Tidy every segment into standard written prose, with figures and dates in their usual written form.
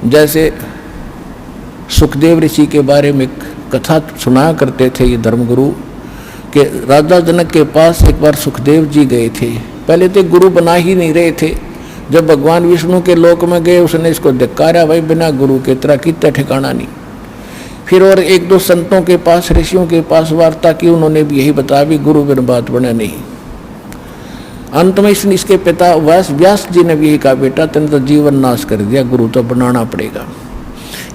जैसे सुखदेव ऋषि के बारे में कथा सुनाया करते थे ये धर्मगुरु कि राजा जनक के पास एक बार सुखदेव जी गए थे। पहले तो गुरु बना ही नहीं रहे थे। जब भगवान विष्णु के लोक में गए उसने इसको धिक्कारा, भाई बिना गुरु के तरह कितना ठिकाना नहीं। फिर और एक दो संतों के पास, ऋषियों के पास वार्ता की, उन्होंने भी यही बताया भी गुरु बिन बात बना नहीं। अंत में इसके पिता व्यास जी ने भी यही कहा, बेटा तेने तो जीवन नाश कर दिया, गुरु तो बनाना पड़ेगा।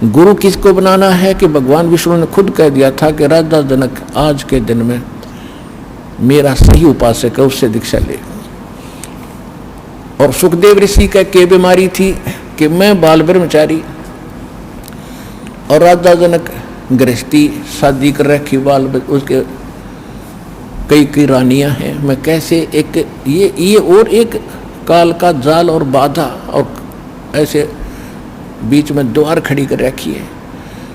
गुरु किसको बनाना है कि भगवान विष्णु ने खुद कह दिया था कि राजा जनक आज के दिन में मेरा सही उपासक है, उससे दीक्षा ले। और सुखदेव ऋषि का क्या बीमारी थी कि मैं बाल ब्रह्मचारी और राजा जनक गृहस्थी, शादी कर रखी, बाल उसके कई रानियां हैं, मैं कैसे एक ये और एक काल का जाल और बाधा और ऐसे बीच में द्वार खड़ी कर रखी है।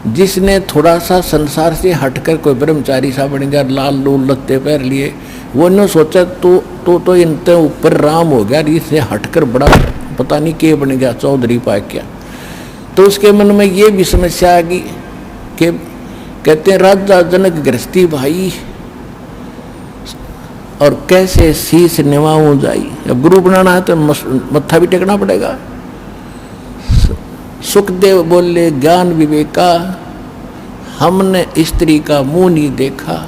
जिसने थोड़ा सा संसार से हटकर कोई ब्रह्मचारी सा बन गया, लाल लूल लत्ते पैर लिए, वो ने सोचा तो इनते ऊपर राम हो गया, इससे हटकर बड़ा पता नहीं क्या बन गया, चौधरी पाए क्या। तो उसके मन में ये भी समस्या आ गई कि कहते हैं राजा जनक गृहस्थी भाई और कैसे शीश निवाऊं जाई। अब गुरु बनाना है तो मत्था भी टेकना पड़ेगा। सुखदेव बोले ज्ञान विवेका, हमने स्त्री का मुंह नहीं देखा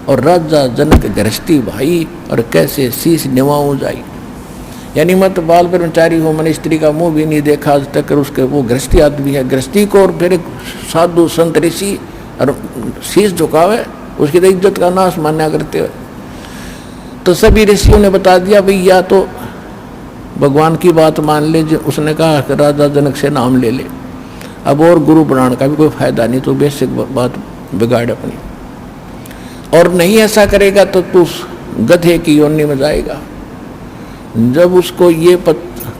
और राजा जनक गृहस्थी भाई और कैसे शीश निवाऊं जाई। यानी मत बाल ब्रह्मचारी हो, मैंने स्त्री का मुंह भी नहीं देखा आज तक, उसके वो गृहस्थी आदमी है, गृहस्थी को और फिर साधु संत ऋषि और शीश झुकावे, उसकी तो इज्जत का नाश मान्या करते हुए। तो सभी ऋषियों ने बता दिया भाई या तो भगवान की बात मान ले, जो उसने कहा कि राजा जनक से नाम ले ले, अब और गुरु बनाने का भी कोई फायदा नहीं, तो बेसिक बात बिगाड़ अपनी। और नहीं ऐसा करेगा तो तू गधे की योनि में जाएगा। जब उसको ये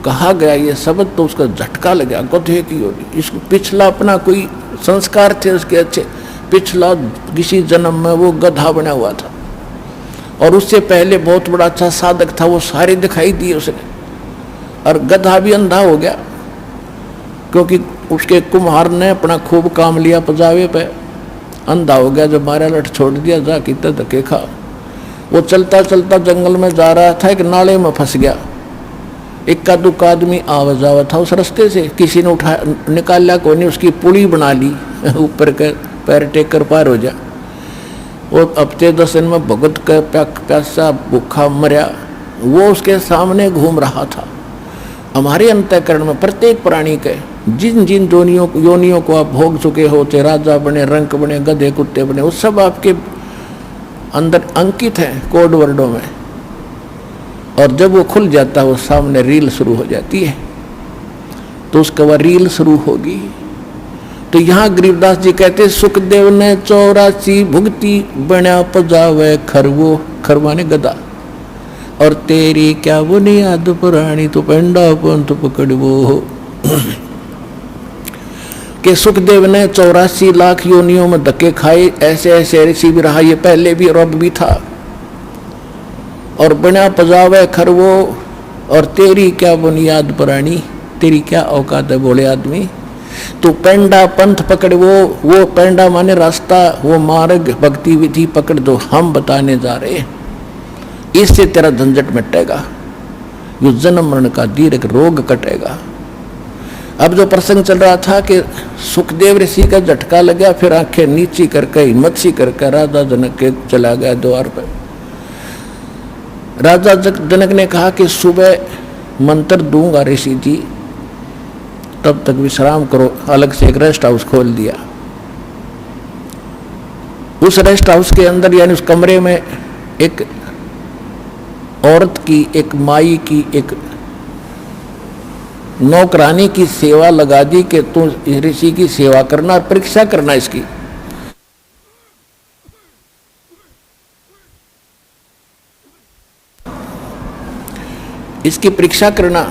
कहा गया ये शब्द तो उसका झटका लगा, गधे की योनि। इसको पिछला अपना कोई संस्कार थे उसके अच्छे, पिछला किसी जन्म में वो गधा बना हुआ था और उससे पहले बहुत बड़ा अच्छा साधक था, वो सारे दिखाई दिए उसने। और गधा भी अंधा हो गया क्योंकि उसके कुम्हार ने अपना खूब काम लिया पजावे पे, अंधा हो गया। जब मारा लठ छोड़ दिया, जा कितने धक्के खा। वो चलता चलता जंगल में जा रहा था, एक नाले में फंस गया। इक्का दुक्का आदमी आवा जावा था उस रास्ते से, किसी ने उठा निकाला कोई नहीं, उसकी पुली बना ली ऊपर के पैर टेक कर पार हो जा। वो हफ्ते 10 दिन में भुगत कर प्यासा भूखा मरा, वो उसके सामने घूम रहा था। हमारे अंतःकरण में प्रत्येक प्राणी के जिन जिन योनियों को आप भोग चुके हो, चाहे राजा बने, रंक बने, गधे कुत्ते बने, वो सब आपके अंदर अंकित है कोड वर्डों में। और जब वो खुल जाता है वो सामने रील शुरू हो जाती है, तो उसका वह रील शुरू होगी। तो यहाँ गरीबदास जी कहते सुखदेव ने 84 भुगती बना पजावे खरवो, खरवाने गदा, और तेरी क्या बुनियाद पुरानी तो पेंडा पंथ पकड़वो। कि सुखदेव ने 84 लाख योनियों में धक्के खाए, ऐसे ऐसे ऋषि भी रहा, ये पहले भी और अब भी था। और बिना पजावे खरवो, और तेरी क्या बुनियाद पुरानी, तेरी क्या औकात है बोले आदमी। तो पेंडा पंथ पकड़, वो पेंडा माने रास्ता, वो मार्ग भक्ति विधि पकड़ दो, हम बताने जा रहे हैं। इससे तेरा झंझट मिटेगा, यो जन्म मरण का दीर्घ रोग कटेगा। अब जो प्रसंग चल रहा था कि सुखदेव ऋषि का झटका लगा, फिर आंखें नीची करके हिम्मत सी करके राजा जनक के चला गया द्वार पर। राजा जनक ने कहा कि सुबह मंत्र दूंगा ऋषि जी, तब तक विश्राम करो। अलग से एक रेस्ट हाउस खोल दिया। उस रेस्ट हाउस के अंदर यानी उस कमरे में एक औरत की, एक माई की, एक नौकरानी की सेवा लगा दी कि तू ऋषि की सेवा करना और परीक्षा करना इसकी। इसकी परीक्षा करना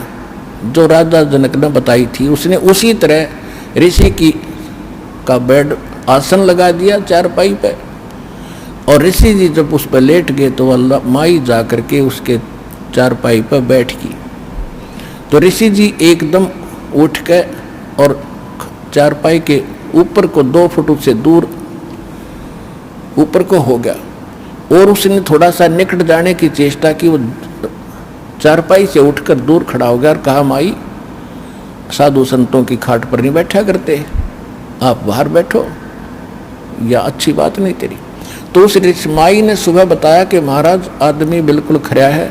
जो राजा जनक ने बताई थी, उसने उसी तरह ऋषि की का बेड आसन लगा दिया चारपाई पे, और ऋषि जी जब उस पर लेट गए तो वह माई जा करके उसके चारपाई पर बैठ गई। तो ऋषि जी एकदम उठ के और चारपाई के ऊपर को 2 फुट से दूर ऊपर को हो गया, और उसने थोड़ा सा निकट जाने की चेष्टा की। वो चारपाई से उठकर दूर खड़ा हो गया और कहा, माई साधु संतों की खाट पर नहीं बैठा करते, आप बाहर बैठो, या अच्छी बात नहीं तेरी। तो उस माई ने सुबह बताया कि महाराज आदमी बिल्कुल खरा है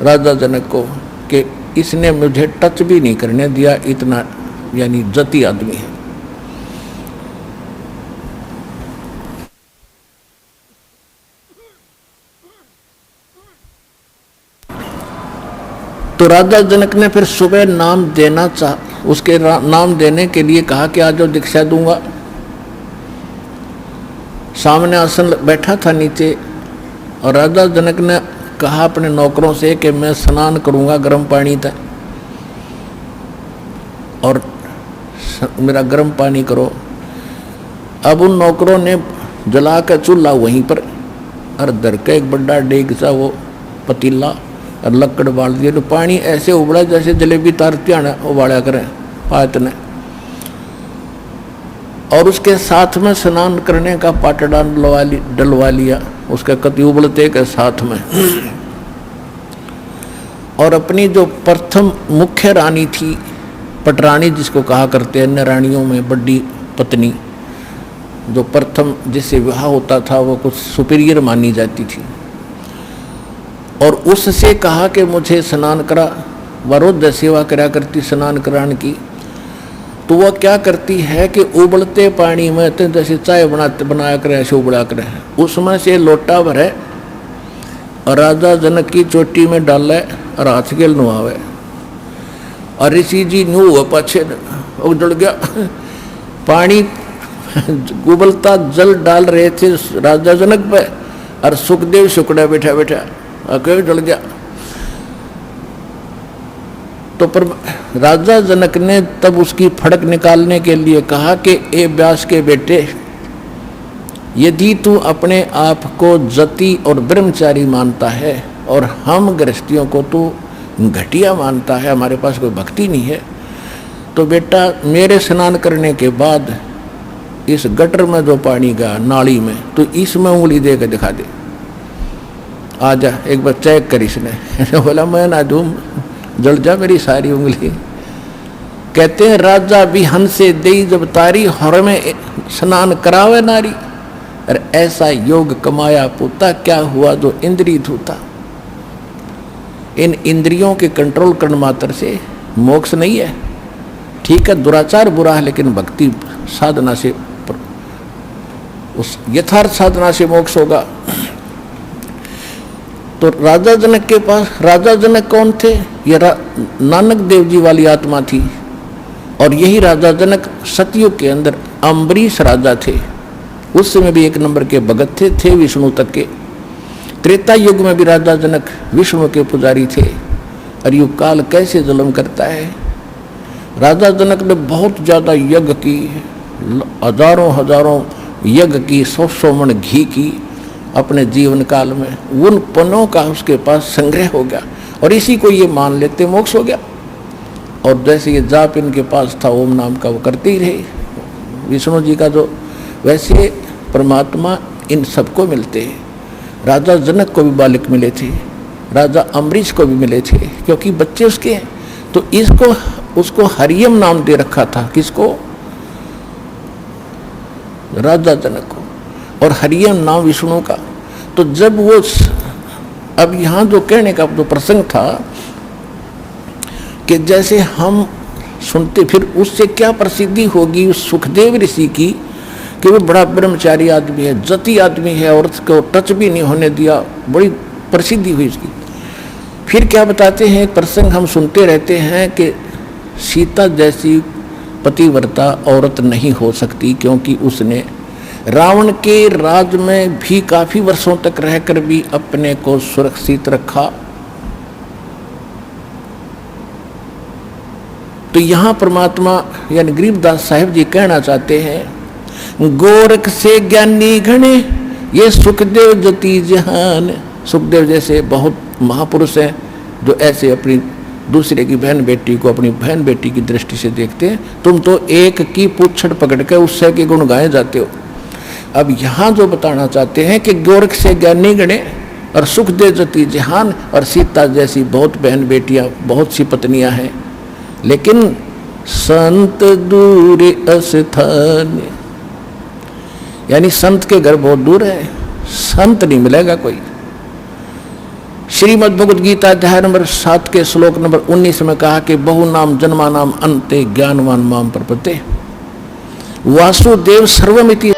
राजा जनक को, कि इसने मुझे टच भी नहीं करने दिया, इतना यानी जती आदमी है। तो राजा जनक ने फिर सुबह नाम देना उसके नाम देने के लिए कहा कि आज दीक्षा दूंगा। सामने आसन बैठा था नीचे, और राजा जनक ने कहा अपने नौकरों से कि मैं स्नान करूंगा गर्म पानी तक, और मेरा गर्म पानी करो। अब उन नौकरों ने जला कर चूल्हा वहीं पर और धर के एक बड़ा डेग सा वो पतीला और लकड़ बाल दिए, तो पानी ऐसे उबड़ा जैसे जलेबी तार त्याण उबाड़ा करें पात ने, और उसके साथ में स्नान करने का पाटड़ा डलवा लिया उसके कति उबलते के साथ में। और अपनी जो प्रथम मुख्य रानी थी, पटरानी जिसको कहा करते हैं, अन्य रानियों में बड़ी पत्नी, जो प्रथम जिससे विवाह होता था वो कुछ सुपीरियर मानी जाती थी, और उससे कहा कि मुझे स्नान करा। वरोध सेवा करा करती स्नान कराने की। तो वह क्या करती है कि उबलते पानी में तो जैसे चाय बनाया करे ऐसे उबला करे, उसमें से लोटा भरे और राजा जनक की चोटी में डाले और हाथ के नुआवे, और ऋषि जी न्यू हुआ पाछे उजड़ गया। पानी उबलता जल डाल रहे थे राजा जनक पे, और सुखदेव शुक्ड़ा बैठा बैठा अकेले जल गया। तो पर राजा जनक ने तब उसकी फड़क निकालने के लिए कहा कि ए व्यास के बेटे, यदि तू अपने आप को जति और ब्रह्मचारी मानता है और हम गृहस्थियों को तू घटिया मानता है, हमारे पास कोई भक्ति नहीं है, तो बेटा मेरे स्नान करने के बाद इस गटर में जो पानी का नाली में, तो इसमें उंगली दे के दिखा दे, आजा एक बार चेक कर। इसने बोला मैं ना दूँ, जल जा मेरी सारी उंगली। कहते हैं राजा भी हंसे दई जब तारी, हर में स्नान करावे नारी, और ऐसा योग कमाया पूता, क्या हुआ जो इंद्रिय धूता। इन इंद्रियों के कंट्रोल करने मात्र से मोक्ष नहीं है। ठीक है, दुराचार बुरा है, लेकिन भक्ति साधना से, उस यथार्थ साधना से मोक्ष होगा। तो राजा जनक के पास, राजा जनक कौन थे? ये नानक देव जी वाली आत्मा थी, और यही राजा जनक सतयुग के अंदर अम्बरीश राजा थे। उस समय भी एक नंबर के भगत थे विष्णु तक के। त्रेता युग में भी राजा जनक विष्णु के पुजारी थे। और युग काल कैसे जुल्म करता है। राजा जनक ने बहुत ज़्यादा यज्ञ की, हजारों हजारों यज्ञ की, 100 मन घी की अपने जीवन काल में। उन पनों का उसके पास संग्रह हो गया, और इसी को ये मान लेते मोक्ष हो गया। और जैसे ये जाप इनके पास था ओम नाम का, वो करते ही रहे विष्णु जी का। जो वैसे परमात्मा इन सबको मिलते हैं। राजा जनक को भी बालक मिले थे, राजा अम्बरीश को भी मिले थे, क्योंकि बच्चे उसके हैं। तो इसको उसको हरियम नाम दे रखा था। किसको? राजा जनक को, और हरियम नाम विष्णु का। तो जब वो, अब यहाँ जो कहने का जो प्रसंग था कि जैसे हम सुनते, फिर उससे क्या प्रसिद्धि होगी उस सुखदेव ऋषि की कि वो बड़ा ब्रह्मचारी आदमी है, जति आदमी है, और उसको टच भी नहीं होने दिया। बड़ी प्रसिद्धि हुई इसकी। फिर क्या बताते हैं, एक प्रसंग हम सुनते रहते हैं कि सीता जैसी पतिव्रता औरत नहीं हो सकती, क्योंकि उसने रावण के राज में भी काफी वर्षों तक रहकर भी अपने को सुरक्षित रखा। तो यहाँ परमात्मा यानी गरीबदास साहिब जी कहना चाहते हैं, गोरख से ज्ञानी घने ये सुखदेव जति जहान। सुखदेव जैसे बहुत महापुरुष हैं जो ऐसे अपनी दूसरे की बहन बेटी को अपनी बहन बेटी की दृष्टि से देखते हैं। तुम तो एक की पूछड़ पकड़ के उससे के गुण गाए जाते हो। अब यहाँ जो बताना चाहते हैं कि गोरख से ज्ञानी गणे और सुख दे जति जहान, और सीता जैसी बहुत बहन बेटियां, बहुत सी पत्नियां हैं, लेकिन संत दूर अस्थान, यानी संत के घर बहुत दूर है, संत नहीं मिलेगा कोई। श्रीमद् भगवद गीता अध्याय नंबर 7 के श्लोक नंबर 19 में कहा कि बहु नाम जन्मा नाम अंते ज्ञानवान माम प्रपद्ये, वासुदेव सर्वमिति